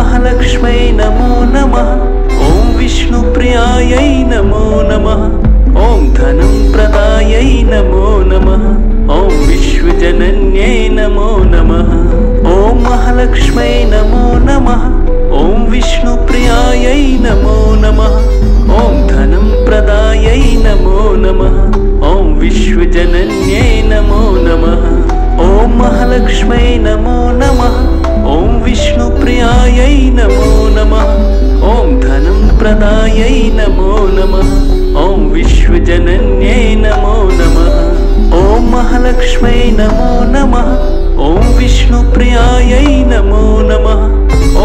महालक्ष्म्यै नमो नमः। ॐ विष्णुप्रियायै नमो नमः। ॐ धनं प्रदायै नमो नमः। ॐ विश्वजनन्यै नमो नमः। ॐ महालक्ष्म्यै नमो नमः। ॐ विष्णुप्रियायै नमो नमः। ॐ धनं प्रदायै नमो नमः। ॐ विश्वजनन्यै नमो नमः। ॐ महालक्ष्म्यै नमो नमः। ॐ विष्णुप्रियायै नमो नमः। ॐ धनं प्रदायै नमो नमः। ॐ विश्वजनन्यै नमो नमः। ॐ महालक्ष्म्यै नमो नमः। ॐ विष्णुप्रियायै नमो नमः।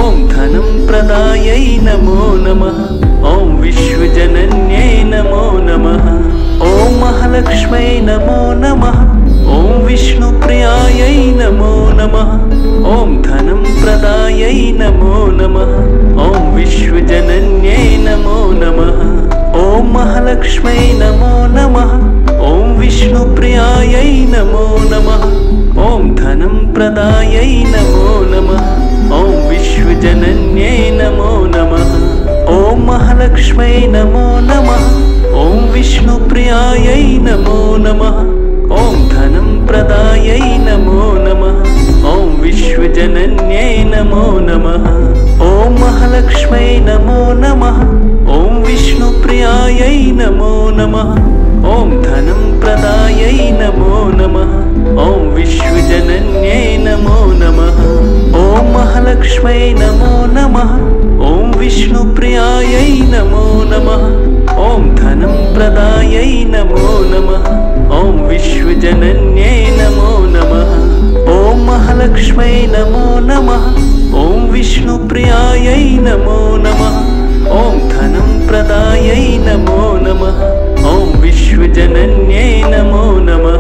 ॐ धनं प्रदायै नमो नमः। ॐ विश्वजनन्यै नमो नमः। ॐ महालक्ष्म्यै नमो नमः। ॐ विष्णुप्रियायै नमो नमः। ॐ धनं प्रदायै नमो नमः। ॐ विश्वजनन्यै नमो नमः। ॐ महालक्ष्म्यै नमो नमः। ॐ विष्णुप्रियायै नमो नमः। ॐ धनं प्रदायै नमो नमः। ॐ विश्वजनन्यै नमो नमः। ॐ महालक्ष्म्यै नमो नमः। ॐ विष्णुप्रियायै नमो नमः। ॐ धनं प्रदायै नमो नमः। ॐ विश्वजनन्यै नमो नमः। ॐ महालक्ष्म्यै नमो नमः। ॐ विष्णुप्रियायै नमो नमः। ॐ धनं प्रदायै नमो नमः। ॐ विश्वजनन्यै नमो नमः। ॐ महालक्ष्म्यै नमो नमः। ॐ विष्णुप्रियायै नमो नमः। ॐ धनं प्रदायै नमो नमः। ॐ विश्वजनन्यै नमो नमः। ॐ महालक्ष्म्यै नमो नमः। ॐ विष्णुप्रियायै नमो नमः। ॐ धनं प्रदायै नमो नमः। ॐ विश्वजनन्यै नमो नमः।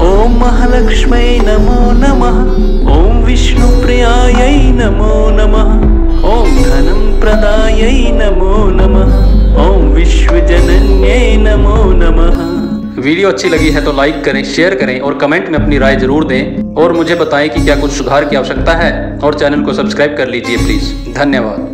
ॐ महालक्ष्म्यै नमो नमः। ॐ विष्णुप्रियायै नमो नमः। ॐ धनं प्रदायै नमो नमः। ॐ विश्वजनन्यै नमो नमः। वीडियो अच्छी लगी है तो लाइक करें, शेयर करें और कमेंट में अपनी राय जरूर दें और मुझे बताएं कि क्या कुछ सुधार की आवश्यकता है और चैनल को सब्सक्राइब कर लीजिए प्लीज़। धन्यवाद।